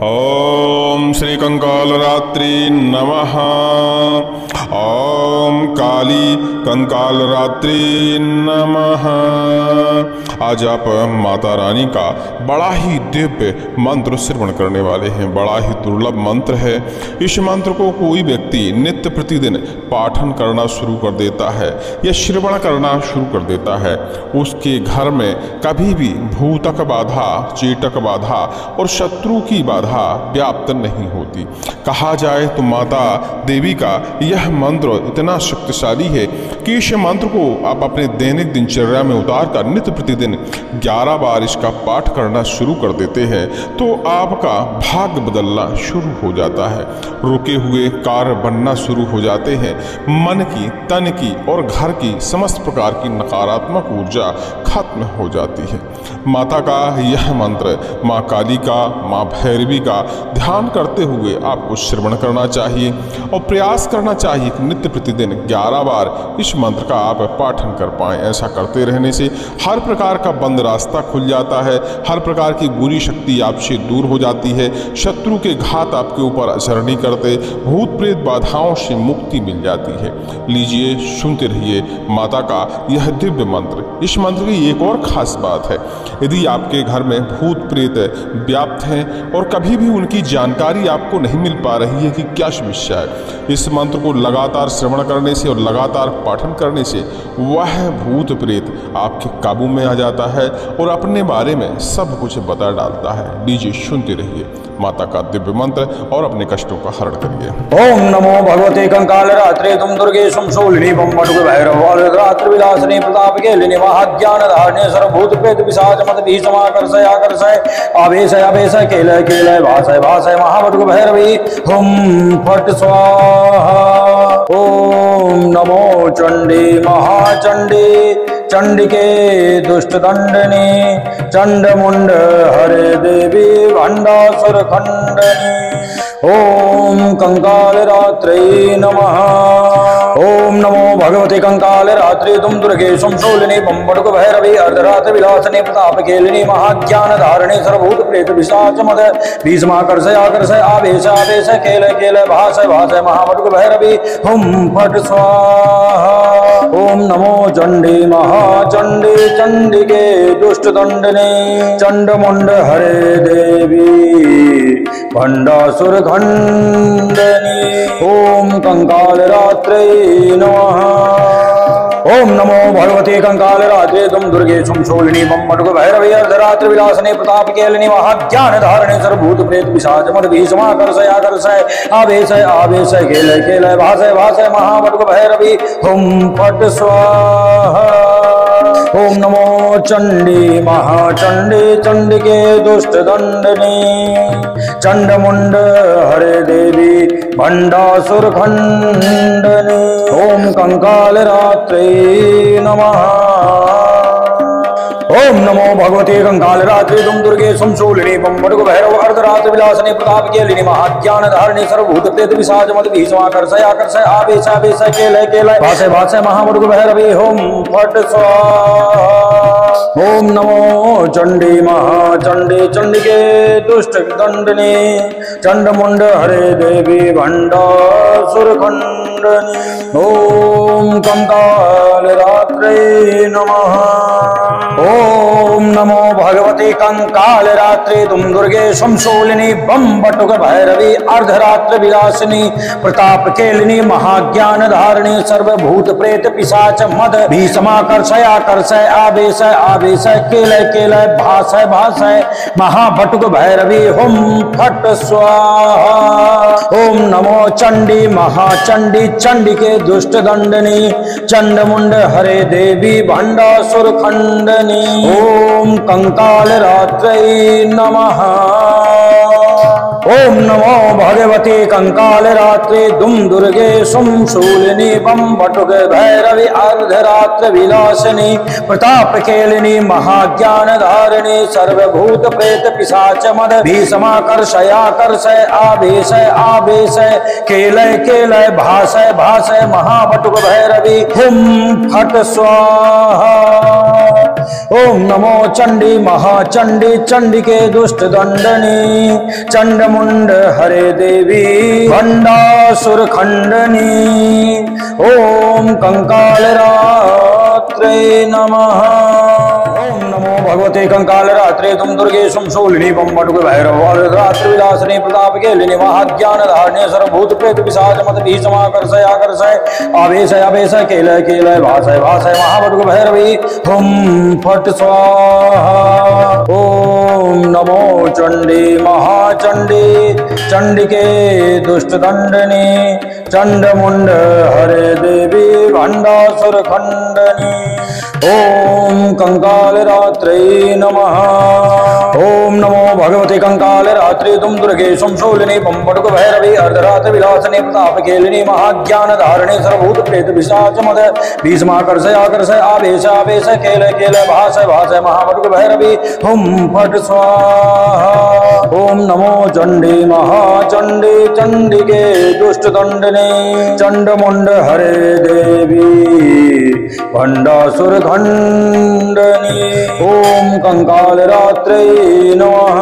ओम श्री कंकालरात्रि नमः। ओम काली कंकालरात्रि नमः। आज आप माता रानी का बड़ा ही दिव्य मंत्र श्रवण करने वाले हैं। बड़ा ही दुर्लभ मंत्र है। इस मंत्र को कोई व्यक्ति नित्य प्रतिदिन पाठन करना शुरू कर देता है या श्रवण करना शुरू कर देता है, उसके घर में कभी भी भूतक बाधा, चेटक बाधा और शत्रु की बाधा व्याप्त नहीं होती। कहा जाए तो माता देवी का यह मंत्र इतना शक्तिशाली है कि इस मंत्र को आप अपने दैनिक दिनचर्या में उतार कर नित्य प्रतिदिन 11 बार इसका पाठ करना शुरू कर देते हैं तो आपका भाग्य बदलना शुरू हो जाता है। रुके हुए कार्य बनना शुरू हो जाते हैं। मन की, तन की और घर की समस्त प्रकार की नकारात्मक ऊर्जा खत्म हो जाती है। माता का यह मंत्र माँ काली का, माँ भैरवी का ध्यान करते हुए आपको श्रवण करना चाहिए और प्रयास करना चाहिए कि नित्य प्रतिदिन 11 बार इस मंत्र का आप पाठन कर पाएं। ऐसा करते रहने से हर प्रकार का बंद रास्ता खुल जाता है, हर प्रकार की बुरी शक्ति आपसे दूर हो जाती है, शत्रु के घात आपके ऊपर असर नहीं करते, भूत प्रेत बाधाओं से मुक्ति मिल जाती है। लीजिए, सुनते रहिए माता का यह दिव्य मंत्र। इस मंत्र की एक और खास बात है, यदि आपके घर में भूत प्रेत व्याप्त हैं और कभी भी उनकी जानकारी आपको नहीं मिल पा रही है कि क्या समस्या है, इस मंत्र को लगातार श्रवण करने से और लगातार पाठन करने से वह भूत प्रेत आपके काबू में आ जाता है और अपने बारे में सब कुछ बता डालता है। लीजिए, सुनते रहिए माता का दिव्य मंत्र और अपने कष्टों का हरण करिए। ओम नमो भगवते कंकाल रात्रे तुम दुर्गे शूलिनी बम बटुक भैरव रात्रि विलासिनी प्रताप के लिनि महाज्ञान धारणे सर्वभूत प्रेत पिशाच मत भी समाकर्षय आकर्षय आवेश आवेश केलय केलय भाषय भाषय महाबटुक भैरवी हुम फट स्वाहा। ओम नमो चंडी महाचंडी चंडिके दुष्ट दंडनी चंड मुंड हरे देवी भंडासुर खंडनी। ओम कंकाल रात्रि नमः। ओम नमो भगवते कंकाल रात्रि तुम दुर्गे शूलिनी बम बटुक भैरवी अर्धरात्र विलासिनी प्रताप केलिनी महाज्ञान धारणी सर्वभूत प्रेत पिशाच मद भीष्माकर्षय आकर्षय आवेश आवेश केलय केलय भाषय भाषय महाबटुक भैरवी हुम फट स्वाहा। ओम नमो चंडी महाचंडी चंडिके दुष्ट दंडनी चंड मुंड हरे देवी भंडासुर खंडनी। ओम कंकाल रात्रि नमः। ओम नमो भगवते कंकाल रात्रि तुम दुर्गे शूलिनी बम बटुक भैरवी अर्धरात्र विलासिनी प्रताप केलिनी महाज्ञान धारणे सर्वभूत प्रेत पिशाच मद भीष्माकर्षय आकर्षय आवेश आवेश केलय केलय भाषय भाषय महाबटुक भैरवी हुम फट स्वाहा। ओम नमो चंडी महाचंडी चंडिके दुष्ट दंडनी चंड मुंड हरे देवी भंडासुर खंडनी। ओम कंकाल रात्रि नमः। ओम नमो भगवते कंकाल रात्रि तुम दुर्गे शूलिनी बम बटुक भैरव अर्धरात्र विलासिनी प्रताप केलिनी महाज्ञान धारणी सर्वभूत प्रेत पिशाच मद भीष्माकर्षय आकर्षय आवेश आवेश केलय केलय भाषय भाषय महाबटुक भैरवी हुम फट स्वाहा। ओम नमो चंडी महाचंडी चंडिके दुष्ट दंडनी चंड मुंड हरे देवी भंडासुर खंडनी। ओम कंकाल रात्रि नमः। ओम नमो भगवते कंकाल रात्रि तुम दुर्गे शूलिनी बम बटुक भैरवी अर्धरात्र विलासिनी प्रताप केलिनी महाज्ञान धारणी सर्वभूत प्रेत पिशाच मद भीष्माकर्षय आकर्षय आवेश आवेश केलय केलय भाषय भाषय महाबटुक भैरवी हुम फट स्वाहा। ओम नमो चंडी महाचंडी चंडिके दुष्ट दंडनी चंड मुंड हरे देवी भंडासुर खंडनी। ओम कंकाल रात्रि नमः। ओम नमो भगवते कंकाल रात्रि तुम दुर्गे शूलिनी बम बटुक भैरवी अर्धरात्र विलासिनी प्रताप केलिनी महाज्ञान धारिणी सर्वभूत प्रेत पिशाच मद भीष्माकर्षय आकर्षय आवेश आवेश केलय केलय भाषय भाषय महाबटुक भैरवी हुम फट स्वाहा। ओम नमो चंडी महाचंडी चंडिके दुष्ट दंडनी चंडमुंड हरे देवी भंडासुर खंडनी ओम कंकाल रात्रे नमः। ओम नमो भगवते कंकाल रात्रे तुम दुर्गे शूलिनी बम्बटुक भैरव रात्रि विलासिनी प्रताप केलिनी महाज्ञान धारणे सर्वभूत प्रेत पिशाच मत भी समाकर्षय आकर्षय आवेश आवेश केलय केलय भाषय भाषय महाबटुक भैरवी हुम फट स्वाहा। ओम नमो चंडी महाचंडी चंडिके दुष्ट दंडनी चंडमुंड हरे देवी भंडासुर खंडनी ओम कंकाल रात्रे नमः। ओम नमो भगवते कंकाल रात्रि तुम दुर्गे शूलिनी बम्बटुक भैरवी अर्धरात्र विलासिनी प्रताप केलिनी महाज्ञान धारणे सर्वभूत प्रेत पिशाच मद भीष्माकर्षय आकर्षय आवेश आवेश केलय केलय भाषय भाषय महाबटुक भैरवी हुम फट स्वाहा। ओम नमो चंडी महाचंडी चंडिके दुष्ट दंडनी चंडमुंड हरे देवी भंडासुर खंडनी ओम कंकाल रात्रे नमः।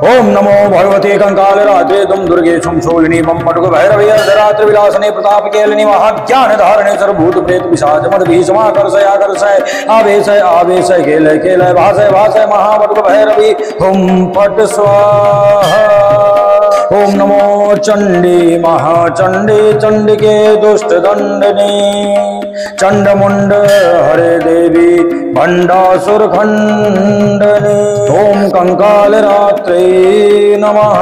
ओम नमो भगवते कंकाल रात्रे तुम दुर्गे शूलिनी बम्बटुक भैरवी अर्धरात्र विलासिनी प्रताप केलिनी महाज्ञान धारणे सर्वभूत प्रेत पिशाच मद भीष्माकर्षय आकर्षय आवेश आवेश केलय केलय भाषय भाषय महाबटुक भैरवी हुम फट स्वाहा। ओम नमो चंडी महाचंडी चंडिके दुष्ट दंडनी चंडमुंड हरे देवी भंडासुर खंडनी ओम कंकाल रात्रे नमः।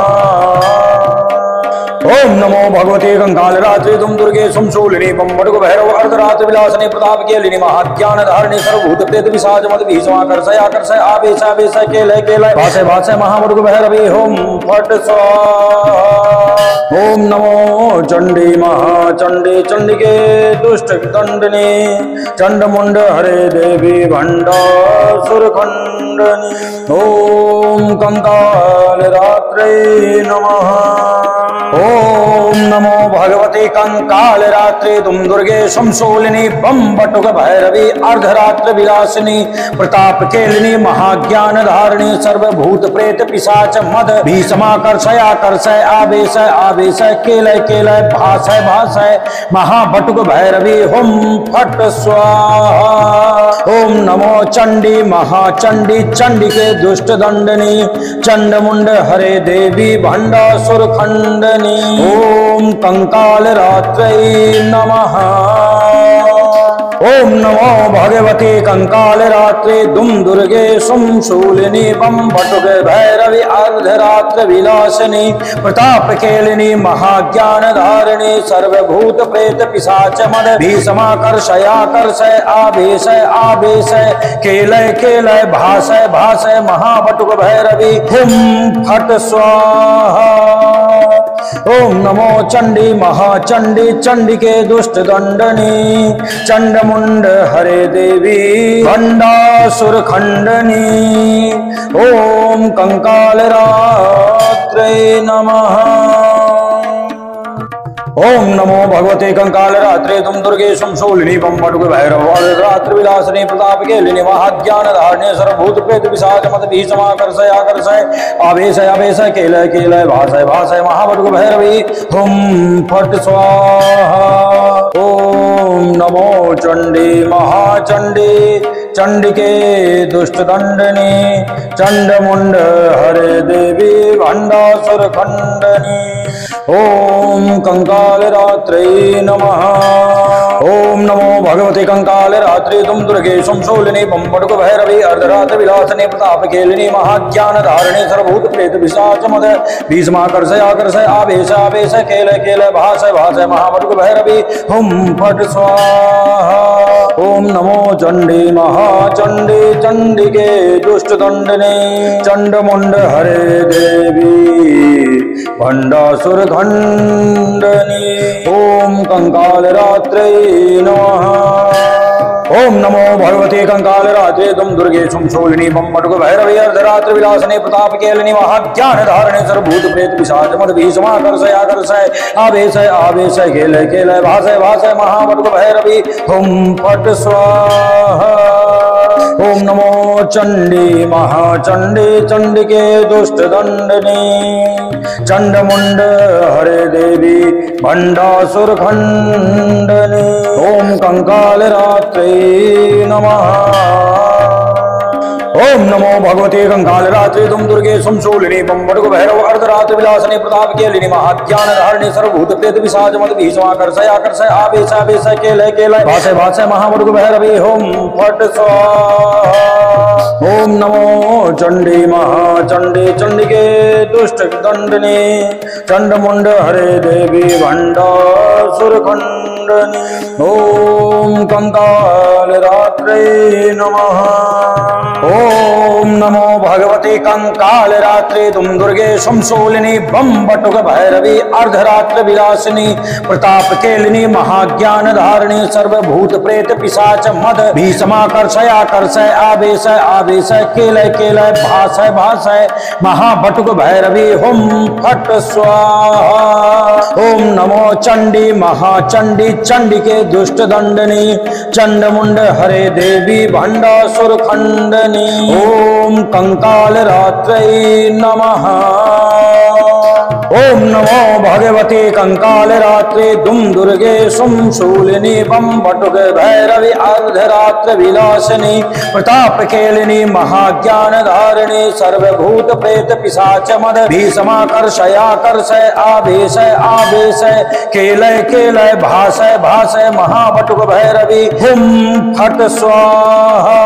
ओम नमो भगवते कंकाल रात्रि तुम दुर्गे शूलिनी बम्बटुक भैरव अर्धरात्र विलासिनी प्रताप केलिनी महाज्ञान धारणी सर्वभूत प्रेत पिशाच मद भीष्माकर्षय आकर्षय आवेश आवेश केलय केलय भाषय भाषय महाबटुक भैरवी हुम फट स्वाहा। ओम नमो चंडी महाचंडी चंडिके दुष्ट दंडनी चंडमुंड हरे देवी भंडासुर खंडनी ओम कंकाल रात्रे नमः। ओम नमो भगवते कंकाल रात्रे तुम दुर्गे शूलिनी बम्बटुक भैरवी अर्धरात्र विलासिनी प्रताप केलिनी महाज्ञान धारणी सर्वभूत प्रेत पिशाच मद भीष्माकर्षय आकर्षय आवेश आवेश केलय केलय भाषय भाषय महाबटुक भैरवी हुम फट स्वाहा। ओम नमो चंडी महाचंडी चंडिके दुष्ट दंडनी चंडमुंड हरे देवी भंडासुर खंडनी ओम कंकाल रात्रे नमः। ओम नमो भगवते कंकाल रात्रे तुम दुर्गे शूलिनी बम्बटुक भैरवी अर्धरात्र विलासिनी प्रताप केलिनी महाज्ञान धारणी सर्वभूत प्रेत पिशाच मद भीष्माकर्षय आकर्षय आवेश आवेश केलय केलय भाषय भाषय महाबटुक भैरवी हुम फट स्वाहा। ओम नमो चंडी महाचंडी चंडिके दुष्ट दंडनी चंडमुंड हरे देवी भंडासुर खंडनी ओम कंकाल रात्रे नमः। ओम नमो भगवते कंकाल रात्रे तुम दुर्गे शूलिनी बम्बटुक भैरव रात्रि विलासिनी प्रताप केलिनी महाज्ञान धारणे सर्वभूत प्रेत पिशाच मद भीष्माकर्षय आकर्षय आवेश आवेश केलय केलय भाषय भाषय महाबटुक भैरवी हुम फट स्वाहा। ओम नमो चंडी महाचंडी चंडिके दुष्ट दंडनी चंडमुंड हरे देवी भंडासुर खंडनी ओम कंकाल रात्रे नमः। ओम नमो भगवते कंकाल रात्रि तुम दुर्गे शूलिनी बम्बटुक भैरवी अर्धरात्र विलासिनी प्रताप केलिनी महाज्ञान धारणी सर्वभूत प्रेत पिशाच मद भीष्माकर्षय आकर्षय आवेश आवेश केलय केलय भाषय भाषय महाबटुक भैरवी हुम फट स्वाहा। ओम नमो चंडी महाचंडी चंडिके दुष्ट दंडनी चंडमुंड हरे देवी भंडासुर खंडनी ओम कंकाल रात्रे नमः। ओम नमो भगवते कंकाल रात्रे तुम दुर्गे शूलिनी बम्बटुक भैरवी अर्धरात्र विलासिनी प्रताप केलिनी महाज्ञान धारणे सर्वभूत प्रेत पिशाच मद भीष्माकर्षय आकर्षय आवेश आवेश केलय केलय भाषय भाषय महाबटुक भैरवी हुम फट स्वाहा। ओम नमो चंडी महाचंडी चंडिके दुष्ट दंडनी चंडमुंड हरे देवी भंडासुर खंडनी ओम कंकाल रात्रे नमः। ओम नमो भगवते कंकाल रात्रि तुम दुर्गे संशूलिनी बम्बड़ भैरव अर्धरात्र विलासनी प्रताप केलिनी महाज्ञान धारिणी सर्वभूत प्रेत विसाज मद भीषमाकर्षय आकर्षय आवेश आवेश केलय केलय भाषय भाषय महामृग भैरवी ओम फट स्वाहा। ओम नमो चंडी महाचंडी चंडिके दुष्ट दंडनी चंडमुंड हरे देवी भंडासुर खंडनी ओम कंकाल रात्रे नमः। ओम नमो भगवते कंकाल रात्रे तुम दुर्गे संशूलिनी बम बटुक भैरवी अर्धरात्र विलासिनी प्रताप केलिनी महाज्ञान धारिणी सर्वभूत प्रेत पिशाच मद भीषमाकर्षय आकर्षय आवेश आवेश केलय केलय भाषय भाषय महाबटुक भैरवी हुम फट स्वाहा। ओम नमो चंडी महाचंडी चंडिके दुष्ट दंडनी चंडमुंड हरे देवी भंडासुर खंडनी ओम कंकाल रात्रे नमः। ओम नमो भगवते कंकाल रात्रे दुम दुर्गे संशूलिनी बम बटुक भैरवी अर्धरात्र विलासिनी प्रताप केलिनी महाज्ञान धारिणी सर्वभूत प्रेत पिशाच मद भीषमाकर्षयाकर्षय आवेश आवेश केलय केलय भाषय भाषय महाबटुक भैरवी हुम फट स्वाहा।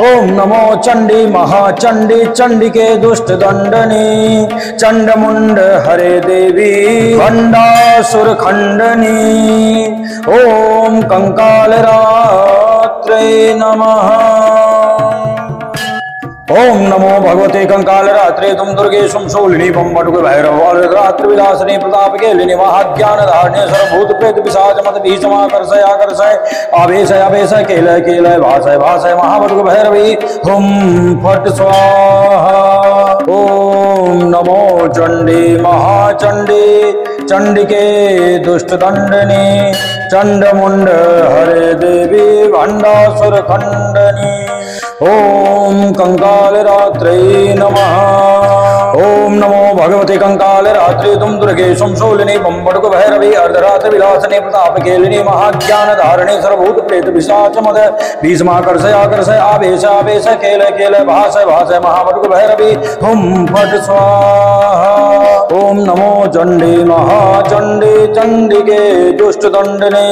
ओम नमो चंडी महाचंडी चंडिके दुष्ट दंडनी चंडमुंड हरे देवी भंडासुर खंडनी ओम कंकाल रात्रे नमः। ओम नमो भगवते कंकाल रात्रे तुम दुर्गे संशूलिनी बम बटुक भैरव रात्र विलासिनी प्रताप केलिनी महाज्ञान धारिणी सर्वभूत प्रेत पिशाच मद भीषमाकर्षय आकर्षय आवेश आवेश केलय केलय भाषय भाषय महाबटुक भैरवी हुम फट स्वाहा। ओम नमो चंडी महाचंडी चंडिके दुष्ट दंडनी चंडमुंड हरे देवी भंडासुर खंडनी ओम कंकाल रात्रे नमः। ओम नमो भगवते कंकाल रात्रि तुम दुर्गे संशूलिनी बम बटुक भैरवी अर्धरात्र विलासिनी प्रताप केलिनी महाज्ञान धारिणी सर्वभूत प्रेत पिशाच मद भीषमाकर्षय आकर्षय आवेश आवेश केलय केलय भाषय भाषय महाबटुक भैरवी हुम फट स्वाहा। ओम नमो चंडी महाचंडी चंडिके दुष्ट दंडनी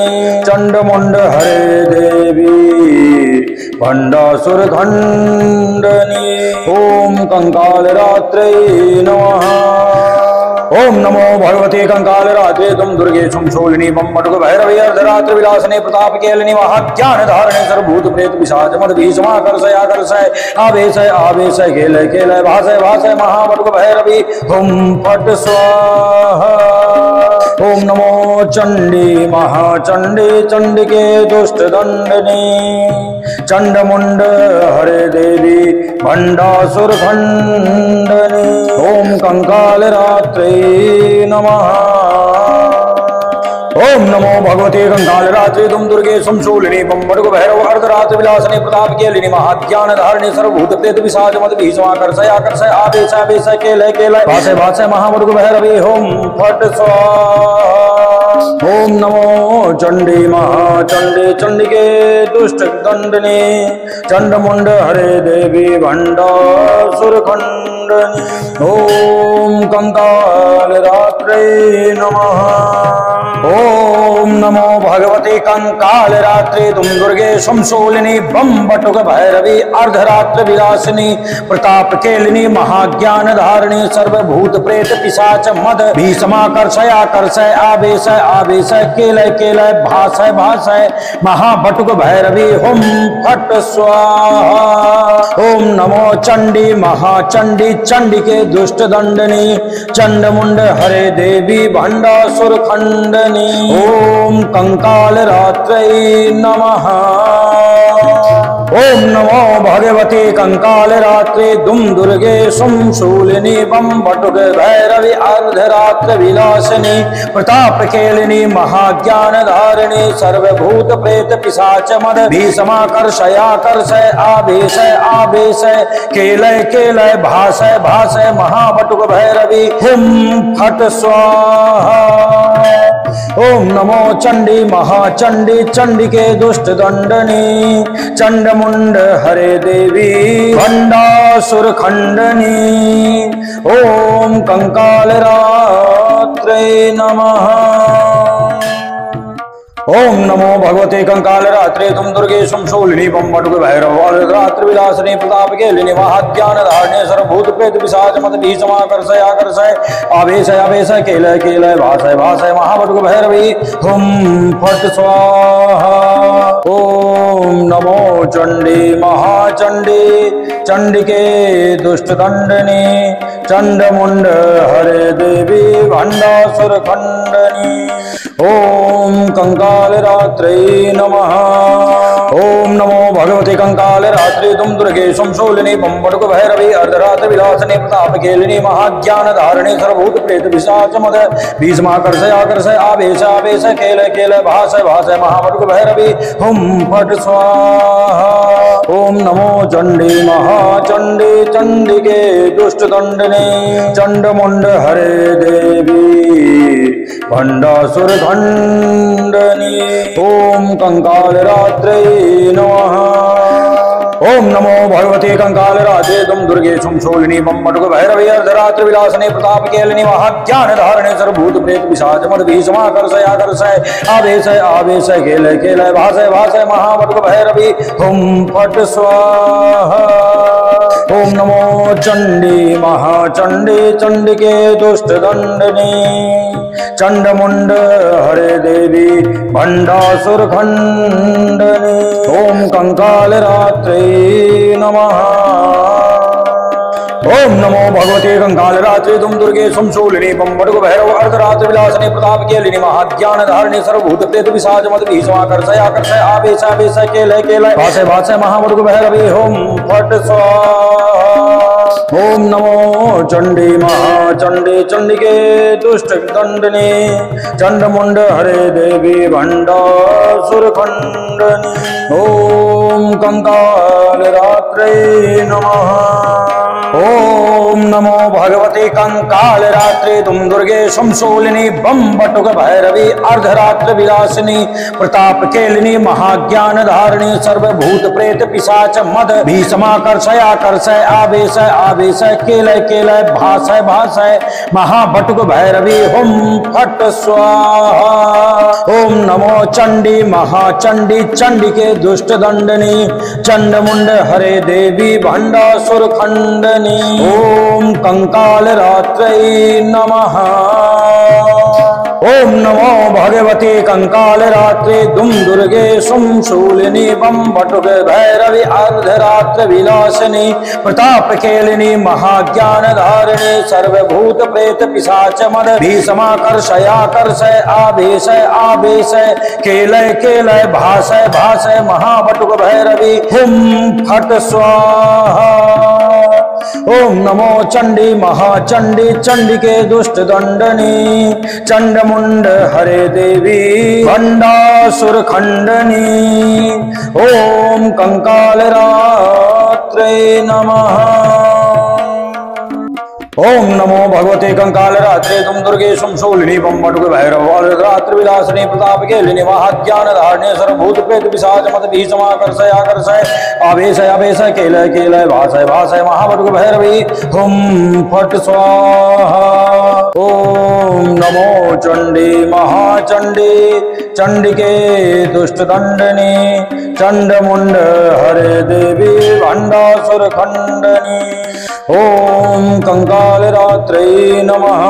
चंडमुंड हरे देवी भंडासुर खंडनी ओम कंकाल रात्रे नमः। ओम नमो भगवते कंकाल रात्रे तुम दुर्गे संशूलिनी बम बटुक भैरवी अर्धरात्र विलासिनी प्रताप केलिनी महाज्ञान धारिणी सर्वभूत प्रेत पिशाच मद भीषमाकर्षय आकर्षय आवेश आवेश केलय केलय भाषय भाषय महाबटुक भैरवी हुम फट स्वाहा। ओम नमो चंडी महाचंडी चंडिके दुष्ट दंडनी चंडमुंड हरे देवी भंडासुर खंडनी ओम कंकाल रात्रे नमः। ओम नमो भगवते कंकाल रात्रि तुम दुर्गे संशूलिनी बम बटुक भैरव अर्धरात्र विलासिनी प्रताप केलिनी महाज्ञान धारिणी सर्वभूत प्रेत पिशाच मद भीषमाकर्षय आकर्षय आवेश आवेश केलय केलय भाषय भाषय महाबटुक भैरवी हुम फट स्वाहा। ओम नमो चंडी महाचंडी चंडिके दुष्ट दंडनी चंडमुंड हरे देवी भंडासुर खंडनी ओम कंकाल रात्रे नमः। ओम नमो भगवते कंकाल रात्रि तुम दुर्गे संशूलिनी बम बटुक भैरवी अर्धरात्र विलासिनी प्रताप केलिनी महाज्ञान धारिणी सर्वभूत प्रेत पिशाच मद भीषमाकर्षय आकर्षय आवेश आवेश केलय केलय भाषय भाषय महाबटुक भैरवी हुम फट स्वाहा। ओम नमो चंडी महाचंडी चंडिके दुष्ट दंडनी चंडमुंड हरे देवी भंडासुर खंड कंकालरात्रिदुमदुर्गेशं ओम कंकाल रात्रै नमः। ओम नमो भगवते कंकाल रात्रि दुम दुर्गे सुम शूलिनी बम बटुक भैरवी अर्धरात्र विलासिनी प्रताप केलिनी महाज्ञान धारिणी सर्वभूत प्रेत पिशाच मद भीषमाकर्षयाकर्षय आवेशय आवेशय केलय केलय भाषय भाषय महाबटुक भैरवी हुम फट स्वाहा। ओम नमो चंडी महाचंडी चंडिके दुष्ट दंडनी चंड मुंड हरे देवी भंडासुर खंडनी ओम कंकाल रात्रे नमः। ओम नमो भगवते कंकाल रात्रे तुम दुर्गे शूलिनी बम बटुक भैरव रात्रि विलासिनी प्रताप केलिनी महाज्ञान धारणे सर्वभूत प्रेत पिशाच मद भीषमाकर्षय आकर्षय आवेशय आवेशय केलय केलय भाषय भाषय महाबटुक भैरवी हुम फट स्वाहा। ओम नमो चंडी महाचंडी चंडिके दुष्ट दंडनी चंड मुंड हरे देवी भंडासुर खंडनी ओम कंकाल रात्रे नमः। ओम नमो भगवते कंकाल रात्रि तुम दुर्गे शूलिनी बम बटुक भैरवी अर्धरात्र विलासिनी प्रताप केलिनी महाज्ञान धारिणी सर्वभूत प्रेत पिशाच मद भीषमाकर्षय आकर्षय आवेश आवेश केलय केलय भाषय भाषय महाबटुक भैरवी हुम फट स्वाहा। ओम नमो चंडी महाचंडी चंडिके दुष्ट दंडनी चंड मुंड हरे देवी भंडासुर खंडनी ओम कंकाल रात्रे नमः। ओम नमो भगवते कंकाल रात्रे तुम दुर्गे शूलिनी बम बटुक भैरवी अर्धरात्र विलासिनी प्रताप केलिनी महाज्ञान धारणे सर्वभूत प्रेत पिशाच मद भीषमाकर्षय आकर्षय आवेशय आवेशय केलय केलय भाषय भाषय महाबटुक भैरवी हुम फट स्वाहा। ओम नमो चंडी महाचंडी चंडिके दुष्ट दंडनी चंड मुंड हरे देवी भंडासुर खंडनी ओम कंकाल रात्रे नमः। ओम नमो भगवते कंकाल रात्रि तुम दुर्गे शूलिनी बम बटुक भैरव अर्धरात्र विलासिनी प्रताप केलिनी महाज्ञान धारिणी सर्वभूत प्रेत पिशाच मद भीषमाकर्षय आकर्षय आवेश आवेश केलय केलय भाषय भाषय महाबटुक भैरवी हुम फट स्वाहा। ओम नमो चंडी महाचंडी चंडिके दुष्ट दंडनी चंड मुंड हरे देवी भंडासुर खंडनी ओम कंकाल रात्रे नमः। ओम नमो भगवते कंकाल रात्रे तुम दुर्गे शूलिनी बम बटुक भैरवी अर्धरात्र विलासिनी प्रताप केलिनी महाज्ञान धारिणी सर्वभूत प्रेत पिशाच मद भीषमाकर्षय आकर्षय आवेशय आवेशय केलय केलय भाषय भाषय महाबटुक भैरवी हुम फट स्वाहा। ओम नमो चंडी महाचंडी चंडिके दुष्ट दंडनी चंड मुंड हरे देवी भंडासुर खंडनी ओम कंकाल रात्रे नमः। ओम नमो भगवते कंकाल रात्रि दुम दुर्गे शूलिनी बम बटुक भैरवी अर्धरात्र विलासिनी प्रताप केलिनी महाज्ञान धारिणी सर्वभूत प्रेत पिशाच मद भीषमाकर्षयाकर्षय आवेशय आवेशय केलय केलय भाषय भाषय महाबटुक भैरवी हुम फट स्वाहा। ओम नमो चंडी महाचंडी चंडिके दुष्ट दंडनी चंड मुंड हरे देवी भंडासुर खंडनी ओम कंकाल रात्रे नमः। ओम नमो भगवते कंकाल रात्रे तुम दुर्गे शूलिनी बम बटुक भैरव रात्रि विलासिनी प्रताप केलिनी महाज्ञान धारणे सर्वभूत प्रेत पिशाच मद भीषमाकर्षय आकर्षय आवेशय आवेशय केलय केलय भाषय भाषय महाबटुक भैरवी हुम फट स्वाहा। ओम नमो चंडी महाचंडी चंडिके दुष्ट दंडनी चंड मुंड हरे देवी भंडासुर खंडनी ओम कंकाल रात्रे नमः।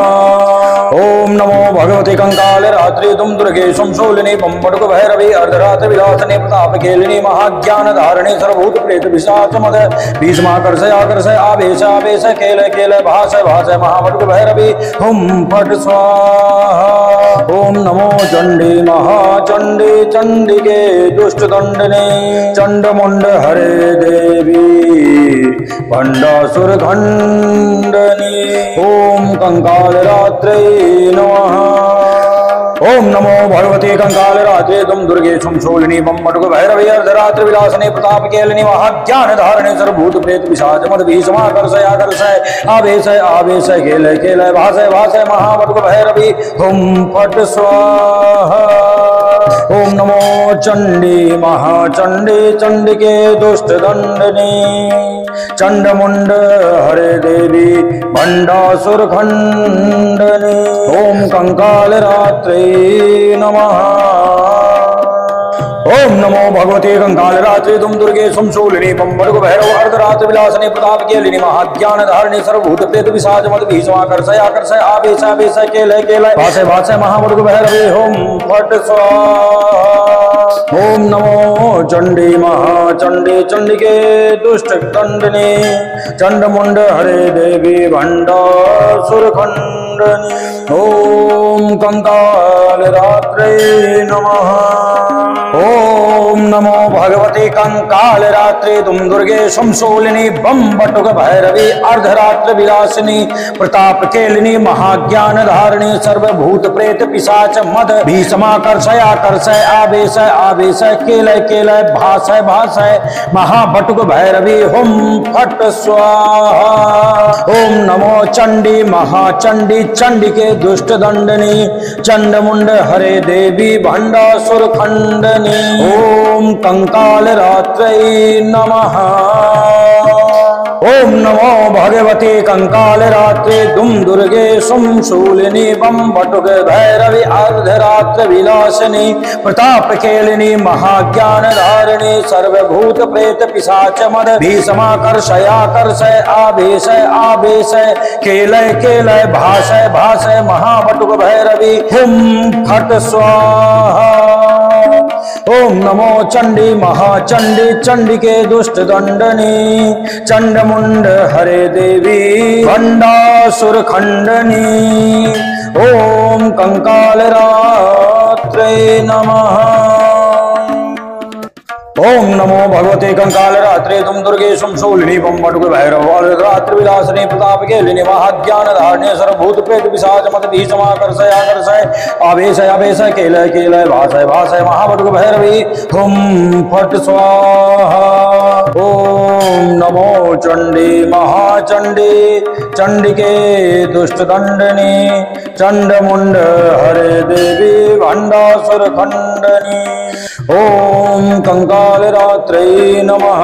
ओम नमो भगवते कंकाल रात्रि तुम दुर्गे शूलिनी बम बटुक भैरवी अर्धरात्र विलासिनी प्रताप केलिनी महाज्ञान धारिणी सर्वभूत प्रेत पिशाच मद भीषमाकर्षय आकर्षय आवेश आवेश केलय केलय भाषय भाषय महाबटुक भैरवी हुम फट स्वाहा। ओम नमो चंडी महाचंडी चंडिके दुष्ट दंडने चंडमुंड हरे देवी भंडासुर खंडनी ओम कंकाल रात्रे नमः। ओम नमो भगवते कंकाल रात्रे तुम दुर्गे शूलिनी बम बटुक भैरवी अर्धरात्र विलासने प्रताप केलिनी महाज्ञान धारणे सर्वभूत प्रेत पिशाच मद भीषमाकर्षय आकर्षय आवेशय आवेशय केलय केलय भाषय भाषय महाबटुक भैरवी हुम फट स्वाहा। ओम नमो चंडी महाचंडी चंडिके दुष्ट दंडनी चंडमुंड हरे देवी भंडासुर खंडनी ओम कंकाल रात्रे नमः। ओम नमो भगवते कंकाल रात्रि तुम दुर्गे शूलिनी बम बटुक भैरव अर्धरात्र विलासने प्रताप केलिनी महाज्ञान धारणी सर्वभूत प्रेत पिशाच मद भीषमाकर्षय आकर्षय आवेश आवेशय केलय केलय भाषय भाषय महाबटुक भैरवी हुम फट स्वाहा। ओम नमो चंडी महाचंडी चंडिके दुष्ट दंडनी चंडमुंड हरे देवी भंडासुर खंडनी ओम कंकाल रात्रे नमः। ओम नमो भगवते कंकाल रात्रे तुम दुर्गे शूलिनी बम बटुक भैरवी अर्धरात्र विलासिनी प्रताप केलिनी महाज्ञान धारिणी सर्वभूत प्रेत पिशाच मद भीषमाकर्षय आकर्षय आवेशय आवेशय केलय केलय भाषय भाषय महाबटुक भैरवी हुम फट स्वाहा। ओम नमो चंडी महाचंडी चंडिके दुष्ट दंडनी चंडमुंड हरे देवी भंडासुर खंडनी ओम कंकाल रात्रे नमः। ओम नमो भगवते कंकाल रात्रे तुम दुर्गे शूलिनी बम बटुक भैरवी अर्धरात्र विलासिनी प्रताप केलिनी महाज्ञान धारिणी सर्वभूत प्रेत पिशाच मद भीषमाकर्षयाकर्षय आवेशय आवेशय केलय केलय भाषय भाषय महाबटुक भैरवी हुम फट स्वाहा। ओम नमो चंडी महाचंडी चंडिके दुष्ट दंडनी चंडमुंड हरे देवी भंडासुर खंडनी ओम कंकाल रात्रे नमः। ओम नमो भगवते कंकाल रात्रे तुम दुर्गे शूलिनी बम बटुक भैरव अर्धरात्र विलासने प्रताप केलिनी महाज्ञान धारणे सर्वभूत प्रेत पिशाच मद भीषमाकर्षय आकर्षय आवेशय आवेशय केलय केलय भाषय भाषय महाबटुक भैरवी हुम फट स्वाहा। ओम नमो चंडी महाचंडी चंडिके दुष्ट दंडनी चंडमुंड हरे देवी भंडासुर खंडनी ओम कंकाल रात्रे नमः।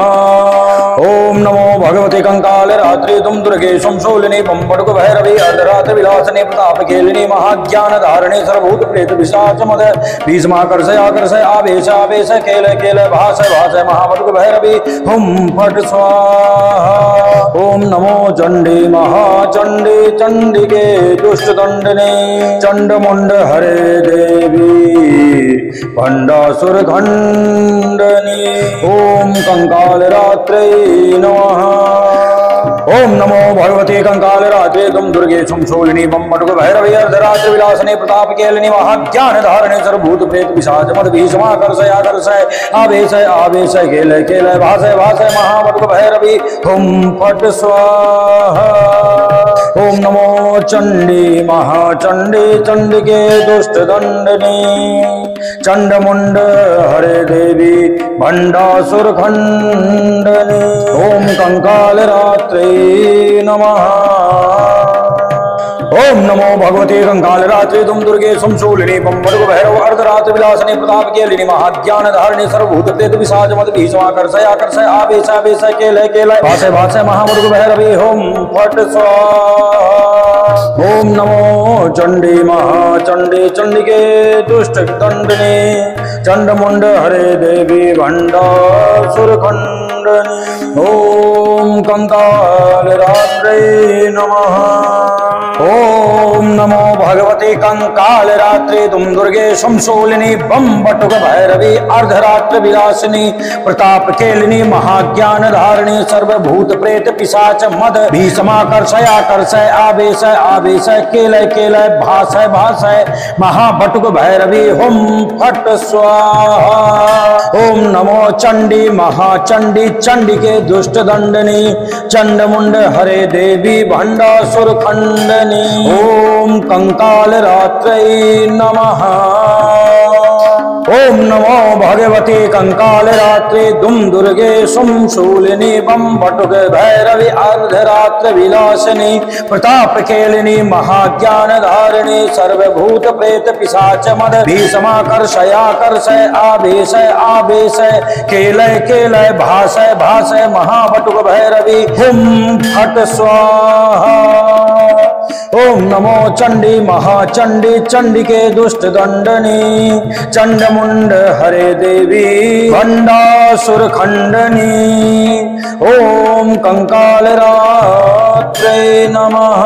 ओम नमो भगवते कंकाल रात्रि तुम दुर्गे शूलिनी बम बटुक भैरवी अर्धरात्र विलासने प्रताप केलिनी महाज्ञान धारणे सर्वभूत प्रेत पिशाच मद भीषमाकर्षय आकर्षय आवेश आवेशय केलय केलय भाषय भाषय महाबटुक भैरवी हुम फट स्वाहा। ओम नमो चंडी महाचंडी चंडिके दुष्ट दंडनी चंडमुंड हरे देवी भंडासुर खंडनी ओम कंकाल रात्रे नमः। ओम नमो भगवते कंकाल रात्रे तुम दुर्गे शूलिनी बम बटुक भैरवी अर्धरात्र विलासने प्रताप केलिनी महाज्ञान धारणे सर्वभूत प्रेत पिशाच मद भीषमाकर्षय आकर्षय आवेशय आवेशय केलय केलय भाषय भाषय महाबटुक भैरवी हुम फट स्वाहा। ओम नमो चंडी महाचंडी चंडिके दुष्ट दंडनी चंडमुंड हरे देवी भंडासुर खंडनी ओम कंकाल रात्रे नमः। ओम नमो भगवते कंकाल रात्रि तुम दुर्गे शूलिनी बम बटुक भैरव अर्धरात्र विलासने प्रताप केलिनी महाज्ञान धारणे सर्वभूत प्रेत पिशाच मद भीषमाकर्षय आकर्षय आवेश आवेशय केलय केलय भाषय भाषय महाबटुक भैरवी हुम फट स्वाहा। ओम नमो चंडी महाचंडी चंडिके दुष्ट दंडनी चंडमुंड हरे देवी भंडासुर खंडनी ओम कंकाल रात्रे नमः। ओम नमो भगवते कंकाल रात्रे तुम दुर्गे शमशूलिनी बम बटुक भैरवी अर्धरात्र विलासिनी प्रताप केलिनी महाज्ञान धारिणी सर्वभूत प्रेत पिशाच मद भीषमाकर्षय आकर्षय आवेशय आवेशय केलय केलय भाषय भाषय महाबटुक भैरवी हुम फट स्वाहा। ओम नमो चंडी महाचंडी चंडिके दुष्ट दंडनी चंडमुंड हरे देवी भंडासुर खंडनी। ओम कंकाल रात्रै नमः। ओम नमो भगवते कंकाल रात्रे दुम दुर्गे सुम शूलिनी बम बटुक भैरवी अर्धरात्र विलासिनी प्रताप केलिनी महाज्ञान धारिणी सर्वभूत प्रेत पिशाच मद भीषमाकर्षयाकर्षय आवेशय आवेशय केलय केलय भाषय भाषय महाबटुक भैरवी हुम फट स्वाहा। ओम नमो चंडी महाचंडी चंडिके दुष्ट दंडनी चंडमुंड हरे देवी भंडासुर खंडनी। ओम कंकाल रात्रे नमः।